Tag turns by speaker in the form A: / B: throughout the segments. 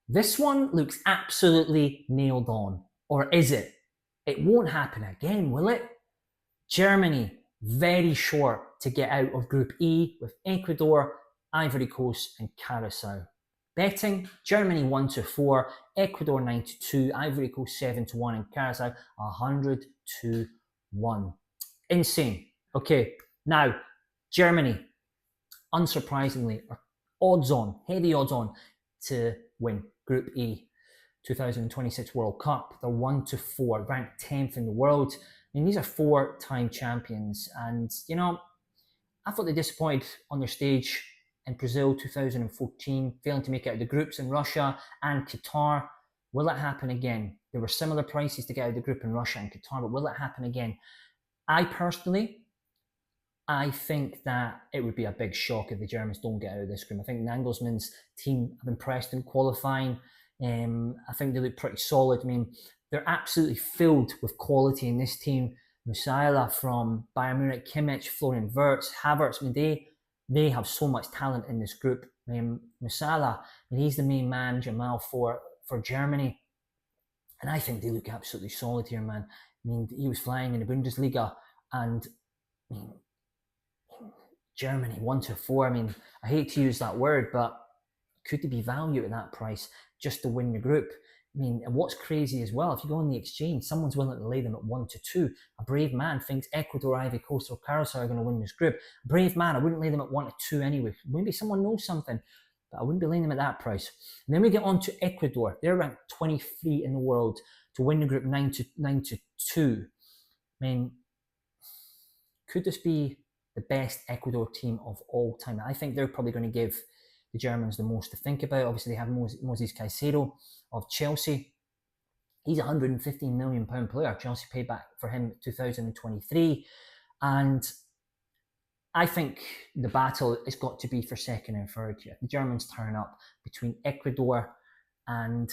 A: This one looks absolutely nailed on. Or is it? It won't happen again, will it? Germany, very short to get out of Group E with Ecuador, Ivory Coast, and Curacao. Betting Germany 1 to 4, Ecuador 9 to 2, Ivory Coast 7 to 1, and Curacao 100 to 1. Insane. Okay, now Germany, unsurprisingly, are odds on, heavy odds on to win Group E 2026 World Cup. They're 1 to 4, ranked 10th in the world. I mean, these are four-time champions, and I thought they disappointed on their stage in Brazil 2014, failing to make it out of the groups in Russia and Qatar. Will it happen again? There were similar prices to get out of the group in Russia and Qatar, but will it happen again? I think that it would be a big shock if the Germans don't get out of this group. I think Nagelsmann's team have impressed in qualifying. I think they look pretty solid. I mean, they're absolutely filled with quality in this team. Musiala from Bayern Munich, Kimmich, Florian Wirtz, Havertz. I mean, they have so much talent in this group. Musiala, he's the main man, Jamal, for Germany. And I think they look absolutely solid here, man. I mean, he was flying in the Bundesliga, and I mean, Germany 1 to 4. I mean, I hate to use that word, but could there be value at that price just to win the group? I mean, and what's crazy as well, if you go on the exchange, someone's willing to lay them at 1 to 2. A brave man thinks Ecuador, Ivory Coast, or Curacao are going to win this group. A brave man, I wouldn't lay them at 1 to 2 anyway. Maybe someone knows something, but I wouldn't be laying them at that price. And then we get on to Ecuador. They're ranked 23 in the world to win the group 9 to 2. I mean, could this be the best Ecuador team of all time? I think they're probably going to give the Germans the most to think about. Obviously, they have Moses Caicedo of Chelsea. He's a £115 million player. Chelsea paid back for him in 2023. And I think the battle has got to be for second and third here. The Germans turn up between Ecuador and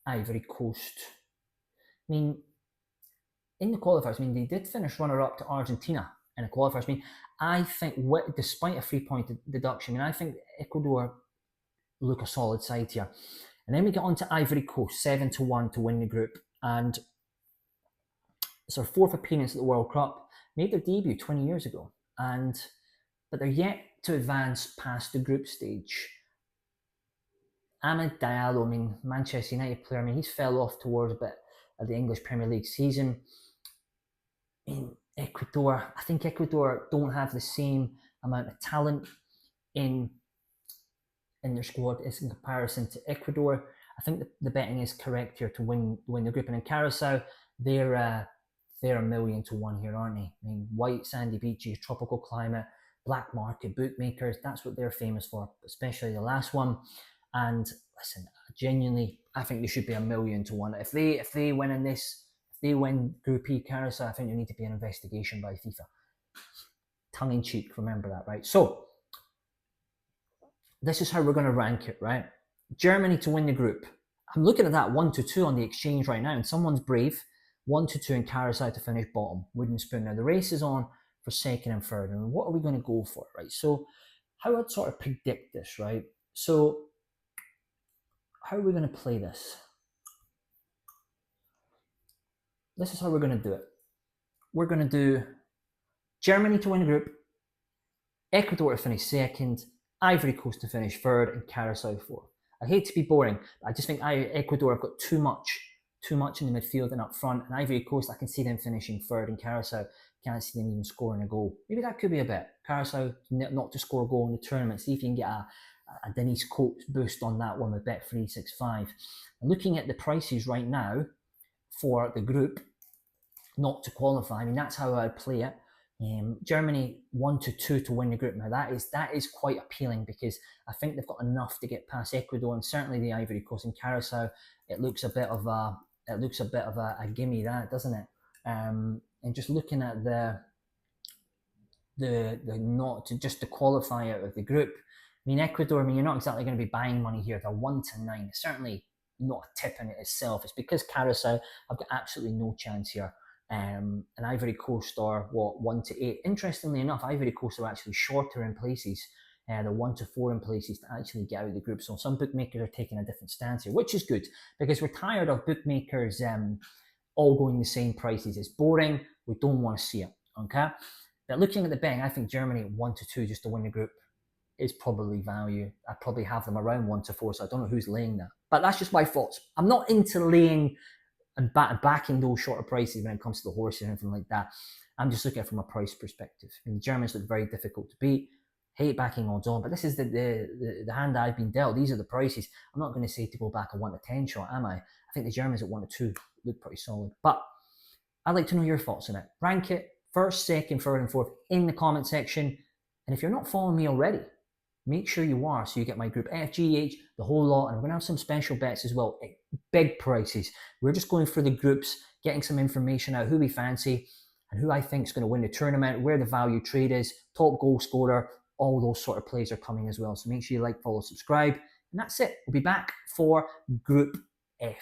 A: Ivory Coast. I mean, in the qualifiers, they did finish runner-up to Argentina in the qualifiers. I think, despite a 3-point deduction, I think Ecuador look a solid side here. And then we get on to Ivory Coast, 7 to 1 to win the group. And it's their fourth appearance at the World Cup. Made their debut 20 years ago. But they're yet to advance past the group stage. Amad Diallo, Manchester United player, he's fell off towards a bit of the English Premier League season. Ecuador, I think Ecuador don't have the same amount of talent in their squad as in comparison to Ecuador. I think the betting is correct here to win the group. And in Curacao, they're a million to 1 here, aren't they? White sandy beaches, tropical climate, black market bookmakers. That's what they're famous for, especially the last one. And listen, genuinely, I think they should be a million to 1. If they win in this, if they win Group E Curacao, I think there need to be an investigation by FIFA. Tongue in cheek, remember that, right? So this is how we're going to rank it, right? Germany to win the group. I'm looking at that 1 to 2 on the exchange right now, and someone's brave. 1 to 2 in Curacao to finish bottom. Wooden spoon. Now the race is on for second and third. And what are we going to go for, right? So how I'd sort of predict this, right? So how are we going to play this? This is how we're going to do it. We're going to do Germany to win the group, Ecuador to finish second, Ivory Coast to finish third, and Curacao fourth. I hate to be boring, but I just think Ecuador have got too much in the midfield and up front, and Ivory Coast, I can see them finishing third, and Curacao, can't see them even scoring a goal. Maybe that could be a bet. Curacao not to score a goal in the tournament. See if you can get a Denise Coates boost on that one with Bet365. And looking at the prices right now for the group, not to qualify, that's how I'd play it. Germany 1 to 2 to win the group. Now that is quite appealing because I think they've got enough to get past Ecuador and certainly the Ivory Coast and Curacao. It looks a bit of a gimme, that, doesn't it? And just looking at the not to just to qualify out of the group. Ecuador. You're not exactly going to be buying money here. They're 1 to 9. It's certainly not a tip in it itself. It's because Curacao have got absolutely no chance here. And Ivory Coast are 1 to 8. Interestingly enough, Ivory Coast are actually shorter in places the 1 to 4 in places to actually get out of the group. So some bookmakers are taking a different stance here, which is good because we're tired of bookmakers all going the same prices. It's boring. We don't want to see it. Okay. But looking at the betting, I think Germany 1 to 2 just to win the group is probably value. I probably have them around 1 to 4, so I don't know who's laying that. But that's just my thoughts. I'm not into laying and backing those shorter prices when it comes to the horses or anything like that. I'm just looking at it from a price perspective. And the Germans look very difficult to beat. Hate backing odds on, but this is the hand I've been dealt. These are the prices. I'm not going to say to go back a 1 to 10 shot, am I? I think the Germans at 1 to 2 look pretty solid. But I'd like to know your thoughts on it. Rank it first, second, third, and fourth in the comment section. And if you're not following me already, make sure you are, so you get my group F, G, H, the whole lot. And we're going to have some special bets as well. Big prices. We're just going through the groups, getting some information out, who we fancy and who I think is going to win the tournament, where the value trade is, top goal scorer, all those sort of plays are coming as well. So make sure you like, follow, subscribe. And that's it. We'll be back for Group F.